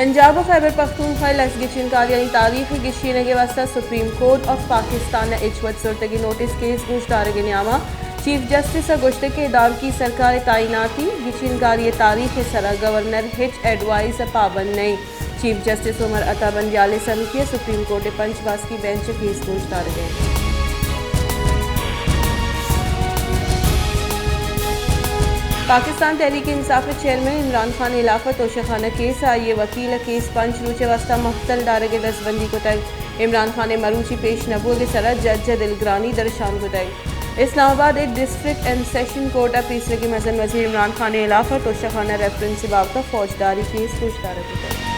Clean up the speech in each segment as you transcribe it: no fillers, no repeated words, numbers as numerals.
पंजाब और खैबर पख्तूनख्वा लसगिचिनकार यानी तारीख गिशीनगे वास्ता सुप्रीम कोर्ट ऑफ पाकिस्तान इचवत सुरतगी नोटिस केस गुश्तारगे न्यामा चीफ जस्टिस गोश्त के इदार की सरकार तैनाती गिचिनकार ये तारीख सरा गवर्नर हिच एडवाइस पाबंद नहीं चीफ जस्टिस उमर अता बंदियाले समिति सुप्रीम कोर्ट पंचबास की bench case गुश्तारगे। Pakistan Tehreek Insaf chairman Imran Khan इलाफा Toshakhana case ये वकील केस पंच रूचे वास्ता महतल डारगे दसबंदी को तक इमरान खान मरूची पेश नबू के सरा जज दिलग्रानी दरशान को तक इस्लामाबाद एक डिस्ट्रिक्ट एंड सेशन कोर्ट तीसरे की मजन वजीर इमरान खान इलाफा तोशाखाना रेफरेंस बाबता फौजदारी केस गुश्तार को तक।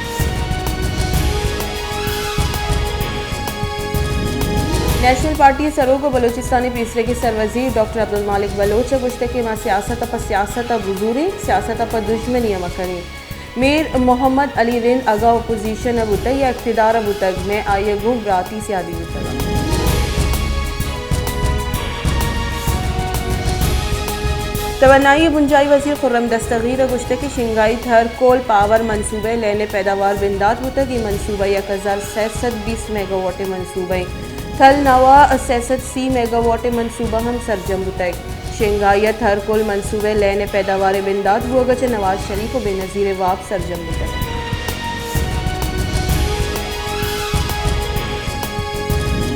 नेशनल पार्टी सरोग बलोचिस्तानी तीसरे के सरवजीर डॉक्टर अब्दुल मालिक बलोच गुश्ते के मां सियासत पर सियासत बुजूरी सियासत पर दुश्मनी मकनी मीर मोहम्मद अली रिन अगा अपोजिशन अब उतक या इख्तिदार अब उतक में आये गो ब्राती से आदि उतक तवन्नाई बुंजाई वजीर खुर्रम दस्तगीर गुश्ते की शिंगाई थर कोल पावर मनसूबे लेने पैदावार बिंदात उतक ये मनसूबा 1620 मेगावाट मनसूबे थल नवा 66 मेगावाट मनसूबा हम सरजम बुतक शिंगायत हर कुल मनसूबे लेने पैदावार बिंदात हुआ गचे नवाज शरीफ और बेनज़ीर वाप सरजम बुतक।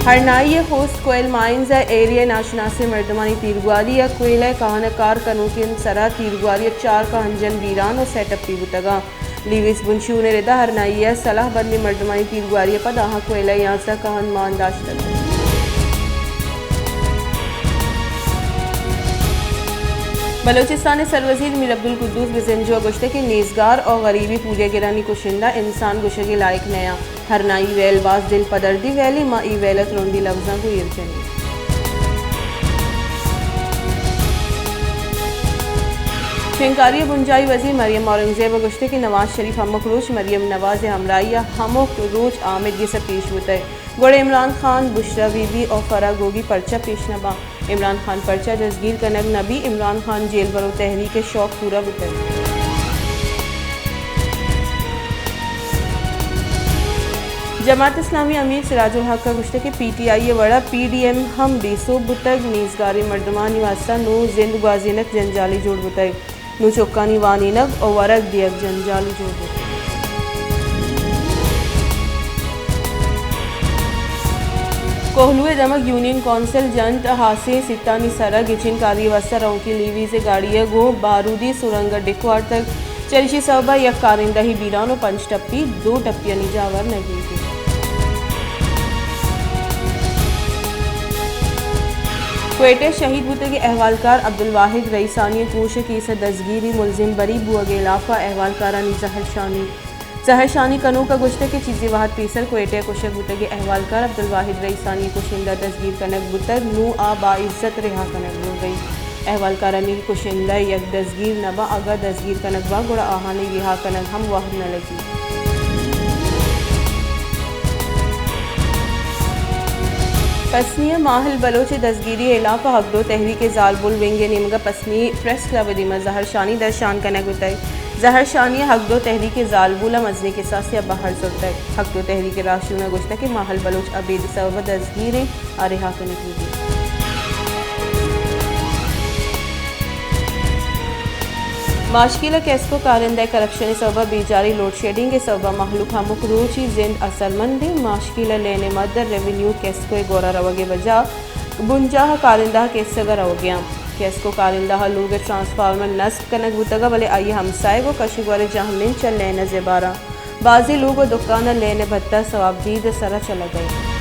हरनाई होस्ट कोयल माइंस एरिया नाशनासे मर्दमानी तीरगुआरी या कोयला कहानकार कनूकिन सरा तीरगुआरी 4 का हंजन वीरान और सेटअप पी बुतगा लीविस बुंशू ने रेदा हरनाइया सलाह बंदी मर्दमानी तीरगुआरी पर दाहा कोयला यहाँ से कहन मानदाश्त बलोचिस्तान सरवजीर मीर अब्दुल कुद्दूस बिजंजो गुश्ते के नेजगार और गरीबी पूजे गिरानी कुशिंदा इंसान गुशे लायक नया हरनाई वैल बास दिल पदर्दी वैली माँ ई वैलत रोंदी लफ्जा को इर्जनी शिंकारी बुंजाई वजीर मरियम औरंगजेब गुश्ते की नवाज शरीफ हमक रोज मरियम नवाज हमराइया हमक रोज आमिद ये सब पेश होता है गोड़े इमरान खान बुशरा बीबी और फरा गोगी पर्चा पेश नबा इमरान खान पर्चा दसगीर कनक नबी इमरान खान जेल बरो तहरीक शौक पूरा बुतई जमात इस्लामी अमीर सिराजुल हक का गुश्ते के PTI वड़ा PDM हम बेसो बुतग नीजगारी मर्दमानी वास्ता नो जिंद गाजीनक जंजाली जोड़ बुतई नो चौकानी वानीनक और वरक दियक जंजाली जोड़ बुतई कोहलुए दमक यूनियन कौंसिल जंत हासे सितानी सरा गिचिन कारी वास्ता रऊ की लीवी से गाड़िया गो बारूदी सुरंग डिकवार तक चरिशी सबा यक कारिंदा ही बीरान और 5 टप्पी 2 टप्पियां निजावर नहीं थी। क्वेटे शहीद बुते के अहवालकार अब्दुल वाहिद रईसानी कोश की से दसगीरी मुलजिम बरी बुआ के इलाफा अहवालकारानी जहर शानी कनू का गुश्ते के चीज़ी वाहद पीसर क्वेटे कुशक बुते के अहवालकार अब्दुल वाहिद रईसानी कुशिंदा दसगीर कनक बुतर नू आ बाइज्जत रिहा कनक हो गई अहवालकारानी कुशिंदा यक दसगीर नबा अगर दसगीर कनक बा गुड़ा आहानी रिहा कनक हम वाहद न लगी पसनिया माहल बलोच दसगीरी इलाफा हकदो तहरीक जालबुल विंगे निमगा पसनी प्रेस क्लब दिमा जहर शानी दरशान कनक उतई जहर शानी हकदो तहरीक जालबुला मजने के साथ से बाहर सुरतक हकदो तहरीक राशूना गुश्ता के माहल बलोच अबीद सबब दसगीर आरिहा कनक हुई माशकिला कैस्को कारिंदा करप्शन सबब बेजारी लोड शेडिंग के सबब महलूक हमक रोची जिंद असरमंद माशकिला लेने मदर रेवेन्यू कैस्को गोरा रवगे बजा बुंजाह कारिंदा कैसगा रवगया कैस्को कारिंदा लोग ट्रांसफार्मर नस्ब कनक बुतगा भले आइए हमसाए वो कशिगवारे जहमिन चल लेने जेबारा बाजी लोग दुकान लेने भत्ता सवाब दीद सरा चला गए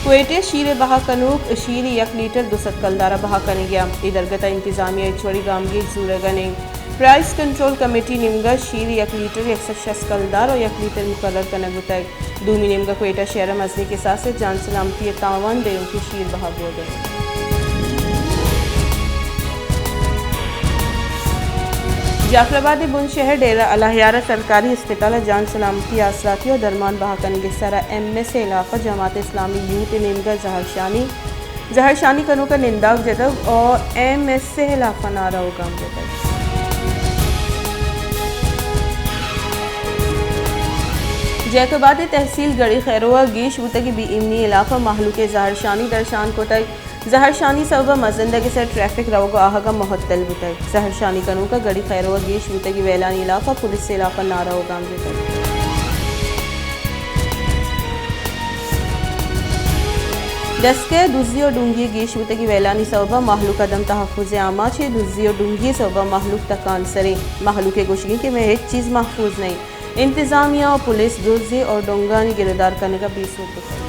क्वेटे शीर बहा कनूक शीर 1 लीटर 200 कलदारा बहा कने गया इधर गता इंतजामिया छोड़ी गामगी जूरगने प्राइस कंट्रोल कमेटी निमगा शीर 1 लीटर 160 कलदार और 1 लीटर मुकर्रर कनक बुतक दूमी निमगा क्वेटा शहर मजने के साथ से जान सलामती तावन देरों की शीर बहा हो गए। जाफराबाद बुंद शहर डेरा अलहयारा सरकारी अस्पताल जान सलामती आसराती और दरमान बहाकन गिस्सारा MS इलाफा जमात इस्लामी यूथ निमगा जहर शानी कनों का निंदाक जदब और MS से इलाफा नारा होगा। जैकबाद तहसील गड़ी खैरोआ गीश बुतगी बी इमनी इलाका महलूक जहरशानी दरशान कोतई जहरशानी सबा मजंदगी से ट्रैफिक रवगो आहगा महत्तल बुतई जहरशानी कनू का गड़ी खैरोआ गीश बुतगी वैलानी इलाका पुलिस से इलाका नारा गाम बुतई दस्के दुजी और डूंगी गीश बुतगी वैलानी सबा महलूक अदम तहफ़ुज़ आमा छे दुजी और डूंगी सबा महलूक तकान सरे महलूक गोशगी के में एक चीज़ महफूज नहीं इंतज़ामिया और पुलिस दुजी और डोंगानी गिरफ्तार करने का 20